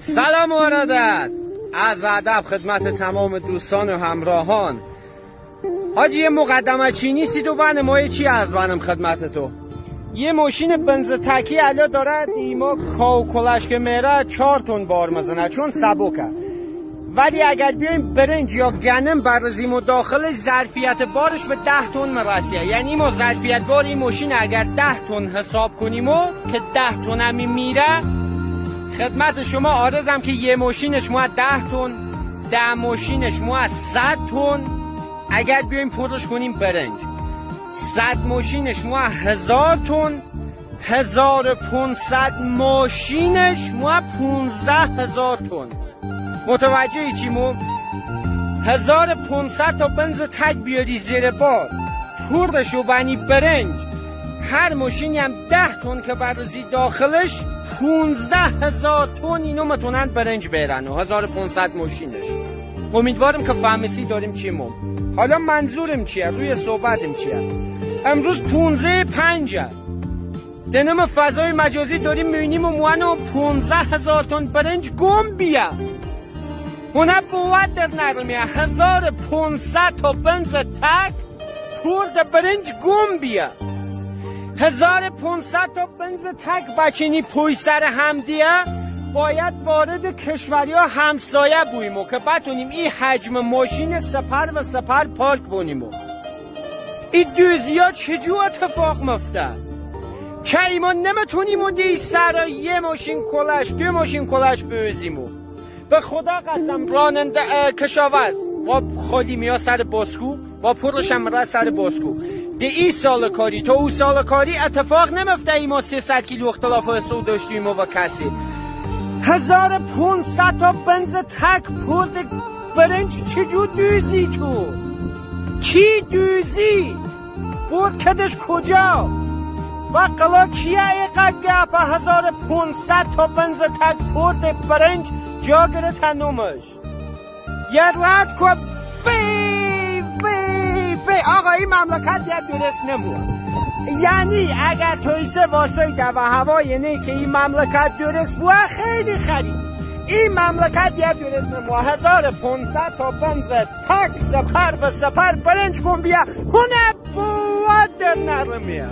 سلام و ارادت، از ادب خدمت تمام دوستان و همراهان. حاجی یه مقدمه چینی سی دو ون مایه چی از ونم خدمت تو. یه ماشین بنز تکی علا داره دیما کاو کلش که میره 4 تن بار مزنه چون سبکه، ولی اگر بیایم برنج یا گنم برزیم و داخل ظرفیت بارش به 10 تن مرسیه. یعنی ما ظرفیت بار این ماشین اگر 10 تن حساب کنیم و که 10 تن همی میره، خدمت شما عارضم که یه ماشینش ما 10 تن، 10 ماشینش ما 100 تن. اگر بیایم پرش کنیم برنج 100 ماشینش ما 1000 تن، 1500 ماشینش ما 15000 تن. متوجهی چی مو؟ 1500 تا بنز تک بیاری زیر بار پرشو بنی برنج، هر ماشینی هم 10 تن که برزی داخلش 15000 تن اینو متونن برنج بیرن و 1500 ماشینش. امیدوارم که فهمیسی داریم چی مو. حالا منظورم چیه؟ روی صحبتم چیه؟ امروز 15/5 دنم فضای مجازی داریم میبینیم و موانو 15000 تن برنج گم بیا هونه بود در نرمیه. 1500 تا بنز تک پرد برنج گم بیا. 1500 تا بنز تک بچینی پوی سر هم دیه باید وارد کشوری ها همسایه بویمو که بتونیم این حجم ماشین سپر و سپر پارک بونیمو. این دوزی ها چجور اتفاق مفته؟ چه ایمان نمیتونیم و دی سر یه ماشین کلش 2 ماشین کلش بوزیمو. به خدا قسم راننده کشاورز با خالی میا سر باسکو با پرش هم را سر باسکو ده ای سال کاری تا او سال کاری اتفاق نمفته ای ما 300 کیلو اختلاف حسو داشتیم و کسی. 1500 تا بنز تک پرد برنج چجور دوزی تو؟ کی دوزی؟ برد کدش کجا؟ و قلا کیه ایقد گفه 1500 تا بنز تک پرد برنج جا گره تنومش یه رد که بی آقا این مملکت یه درست نمود. یعنی اگر تویسه واسه و هوای نه که این مملکت درست بود خیلی خرید. این مملکت یه درست نمود. 1500 تا بنز تک سپر به سپر برنج کن بیا هونه بود در نرمیه.